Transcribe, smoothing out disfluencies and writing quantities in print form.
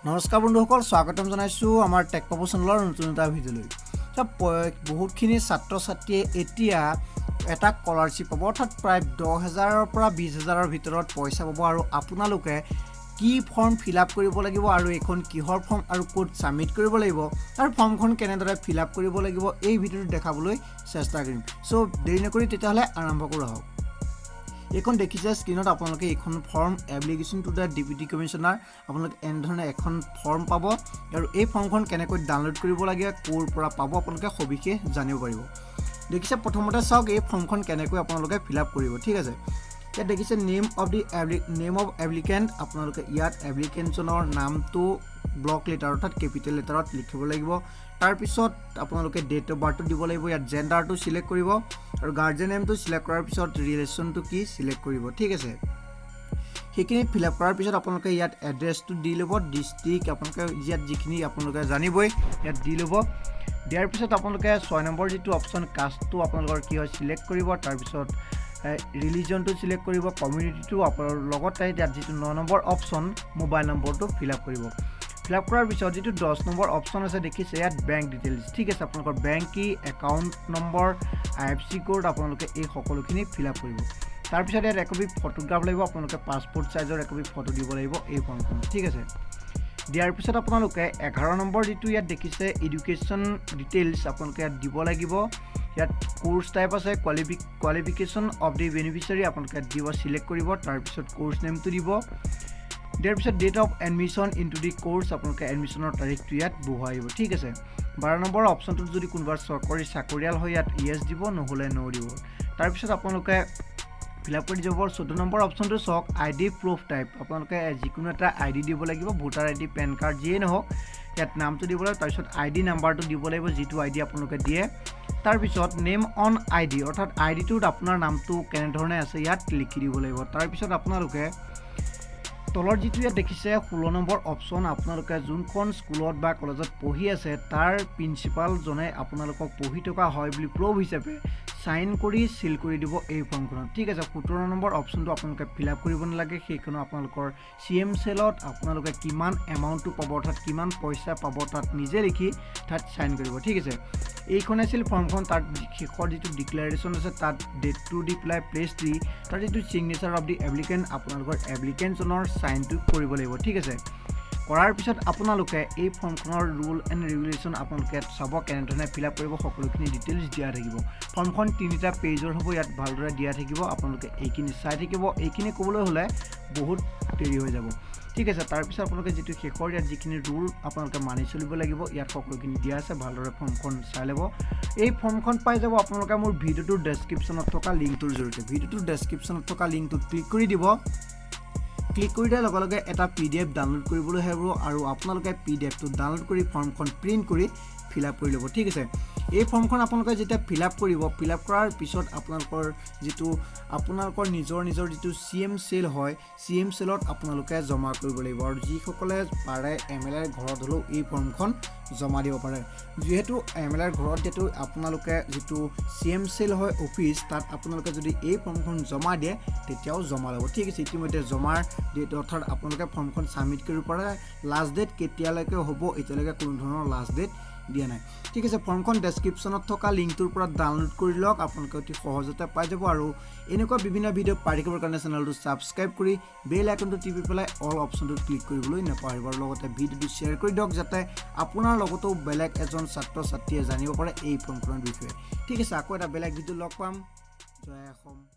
নমস্কাৰ বন্ধুসকল, স্বাগতম জনাইছোঁ আমাৰ টেক পাব চেনেলৰ নতুন এটা ভিডিঅ'লৈ। বহুতখিনি ছাত্ৰ ছাত্ৰীয়ে এতিয়া এটা স্কলাৰশ্বিপ পাব, অৰ্থাৎ প্ৰায় 10,000ৰ পৰা 20,000ৰ ভিতৰত পইচা পাব। আৰু আপোনালোকে কি ফৰ্ম ফিল আপ কৰিব লাগিব আৰু এইখন কিহৰ ফৰ্ম আৰু ক'ত ছাবমিট কৰিব লাগিব আৰু ফৰ্মখন কেনেদৰে ফিল আপ কৰিব লাগিব এই ভিডিঅ'টো দেখাবলৈ চেষ্টা কৰিম। চ' দেৰি নকৰি তেতিয়াহ'লে আৰম্ভ কৰোঁ আহক। এইখন দেখিছে স্ক্ৰীনত আপোনালোকে এইখন form application to the deputy commissioner, আপোনালোকে এনেধৰণে এখন ফৰ্ম পাব আৰু এই ফৰ্মখন কেনেকৈ ডাউনলোড কৰিব লাগে, ক'ৰ পৰা পাব আপোনালোকে সবিশেষ জানিব পাৰিব। দেখিছে প্ৰথমতে চাওক এই ফৰ্মখন কেনেকৈ আপোনালোকে ফিল আপ কৰিব। ঠিক আছে, ইয়াত দেখিছে নেম অফ এপ্লিকেণ্ট, আপোনালোকে ইয়াত এপ্লিকেণ্টজনৰ নামটো ব্লক লেটাৰ অৰ্থাৎ কেপিটেল লেটাৰত লিখিব লাগিব। তাৰপিছত আপোনালোকে ডেট অফ বাৰ্থটো দিব লাগিব, ইয়াত জেণ্ডাৰটো চিলেক্ট কৰিব আৰু গাৰ্জেন নেমটো চিলেক্ট কৰাৰ পিছত ৰিলেশ্যনটো কি চিলেক্ট কৰিব। ঠিক আছে, সেইখিনি ফিল আপ কৰাৰ পিছত আপোনালোকে ইয়াত এড্ৰেছটো দি ল'ব, ডিষ্ট্ৰিক্ট আপোনালোকে ইয়াত যিখিনি আপোনালোকে জানিবই ইয়াত দি ল'ব। দিয়াৰ পিছত আপোনালোকে 6 নম্বৰ যিটো অপশ্যন কাষ্টটো আপোনালোকৰ কি হয় চিলেক্ট কৰিব, তাৰপিছত ৰিলিজনটো চিলেক্ট কৰিব, কমিউনিটিটো আপোনালোকৰ লগতে ইয়াত যিটো 9 নম্বৰ অপশ্যন মোবাইল নম্বৰটো ফিল আপ কৰিব। ফিল আপ কৰাৰ পিছত যিটো 10 নম্বৰ অপশ্যন আছে দেখিছে ইয়াত বেংক ডিটেইলছ। ঠিক আছে, আপোনালোকৰ বেংক কি, একাউণ্ট নম্বৰ, IFSC কোড আপোনালোকে এই সকলোখিনি ফিল আপ কৰিব। তাৰপিছত ইয়াত একপি ফটোগ্ৰাফ লাগিব, আপোনালোকে পাছপৰ্ট চাইজৰ একপি ফটো দিব লাগিব এই ফৰ্মখনত। ঠিক আছে, দিয়াৰ পিছত আপোনালোকে 11 নম্বৰ যিটো ইয়াত দেখিছে এডুকেশ্যন ডিটেইলছ আপোনালোকে ইয়াত দিব লাগিব। ইয়াত কোৰ্চ টাইপ আছে, কোৱালিফিকেশ্যন অফ দি বেনিফিচিয়াৰী আপোনালোকে ইয়াত দিব, চিলেক্ট কৰিব। তাৰপিছত কোৰ্চ নেমটো দিব, দিয়াৰ পিছত date of admission into the course আপোনালোকে এডমিশ্যনৰ তাৰিখটো ইয়াত বহুৱাই দিব। ঠিক আছে, 12 নম্বৰ অপশ্যনটোত যদি কোনোবা চৰকাৰী চাকৰিয়াল হয় ইয়াত ইয়েছ দিব, নহ'লে ন' দিব। তাৰপিছত আপোনালোকে ফিল আপ কৰি যাব। 14 নম্বৰ অপশ্যনটো চাওক ID প্ৰুফ টাইপ, আপোনালোকে যিকোনো এটা ID দিব লাগিব, ভোটাৰ ID, পেন কাৰ্ড যিয়েই নহওক, ইয়াত নামটো দিব লাগিব। তাৰপিছত ID নাম্বাৰটো দিব লাগিব, যিটো ID আপোনালোকে দিয়ে। তাৰপিছত নেম অন ID অৰ্থাৎ IDটোত আপোনাৰ নামটো কেনেধৰণে আছে ইয়াত লিখি দিব লাগিব। তাৰপিছত আপোনালোকে তলৰ যিটো ইয়াত দেখিছে 16 নম্বৰ অপশ্যন, আপোনালোকে যোনখন স্কুলত বা কলেজত পঢ়ি আছে তাৰ প্ৰিন্সিপালজনে আপোনালোকক পঢ়ি থকা হয় বুলি প্ৰুফ হিচাপে চাইন কৰি চিল কৰি দিব এই ফৰ্মখনত। ঠিক আছে, 17 নম্বৰ অপশ্যনটো আপোনালোকে ফিল আপ কৰিব নালাগে, সেইখনো আপোনালোকৰ CM চেলত আপোনালোকে কিমান এমাউণ্টটো পাব অৰ্থাৎ কিমান পইচা পাব তাত নিজে লিখি তাত চাইন কৰিব। ঠিক আছে, এইখন আছিল ফৰ্মখন। তাত শেষৰ যিটো ডিক্লেৰেশ্যন আছে তাত ডেটটো দি পেলাই প্লেচ দি তাত যিটো ছিগনেচাৰ অফ দি এপ্লিকেণ্ট আপোনালোকৰ এপ্লিকেণ্টজনৰ চাইনটো কৰিব লাগিব। ঠিক আছে, কৰাৰ পিছত আপোনালোকে এই ফৰ্মখনৰ ৰুল এণ্ড ৰেগুলেশ্যন আপোনালোকে চাব কেনেধৰণে ফিল আপ কৰিব, সকলোখিনি ডিটেইলছ দিয়া থাকিব। ফৰ্মখন 3টা পেজৰ হ'ব, ইয়াত ভালদৰে দিয়া থাকিব, আপোনালোকে এইখিনি চাই থাকিব। এইখিনি ক'বলৈ হ'লে বহুত দেৰি হৈ যাব। ঠিক আছে, তাৰপিছত আপোনালোকে যিটো শেষৰ ইয়াত যিখিনি ৰুল আপোনালোকে মানি চলিব লাগিব ইয়াত সকলোখিনি দিয়া আছে, ভালদৰে ফৰ্মখন চাই ল'ব। এই ফৰ্মখন পাই যাব আপোনালোকে মোৰ ভিডিঅ'টোৰ ডেছক্ৰিপশ্যনত থকা লিংকটোৰ জৰিয়তে। ভিডিঅ'টোৰ ডেছক্ৰিপশ্যনত থকা লিংকটোত ক্লিক কৰি দিব। ক্লিক কৰি দিয়াৰ লগে লগে এটা PDF ডাউনলোড কৰিবলৈ আহিব আৰু আপোনালোকে PDFটো ডাউনলোড কৰি ফৰ্মখন প্ৰিণ্ট কৰি ফিল আপ কৰি ল'ব। ঠিক আছে, এই ফৰ্মখন আপোনালোকে যেতিয়া ফিল আপ কৰিব, ফিল আপ কৰাৰ পিছত আপোনালোকৰ নিজৰ যিটো CM চেল হয়, CM চেলত আপোনালোকে জমা কৰিব লাগিব। আৰু যিসকলে পাৰে MLA ঘৰত হ'লেও এই ফৰ্মখন জমা দিব পাৰে। যিহেতু MLA ঘৰত যিহেতু আপোনালোকে যিটো CM চেল হয় অফিচ, তাত আপোনালোকে যদি এই ফৰ্মখন জমা দিয়ে তেতিয়াও জমা ল'ব। ঠিক আছে, ইতিমধ্যে জমাৰ ডেট অৰ্থাৎ আপোনালোকে ফৰ্মখন ছাবমিট কৰিব পাৰে। লাষ্ট ডেট কেতিয়ালৈকে হ'ব এতিয়ালৈকে কোনো ধৰণৰ লাষ্ট ডেট দিয়া নাই। ঠিক আছে, ফৰ্মখন ডেছক্ৰিপশ্যনত থকা লিংকটোৰ পৰা ডাউনলোড কৰি লওক, আপোনালোকে অতি সহজতে পাই যাব। আৰু এনেকুৱা বিভিন্ন ভিডিঅ' পাই থাকিবৰ কাৰণে চেনেলটো ছাবস্ক্ৰাইব কৰি বেল আইকনটো টিপি পেলাই অল অপশ্যনটোত ক্লিক কৰিবলৈ নাপাহৰিব। আৰু লগতে ভিডিঅ'টো শ্বেয়াৰ কৰি দিয়ক যাতে আপোনাৰ লগতো বেলেগ এজন ছাত্ৰ ছাত্ৰীয়ে জানিব পাৰে এই ফৰ্মখনৰ বিষয়ে। ঠিক আছে, আকৌ এটা বেলেগ ভিডিঅ' লগ পাম। জয় অসম।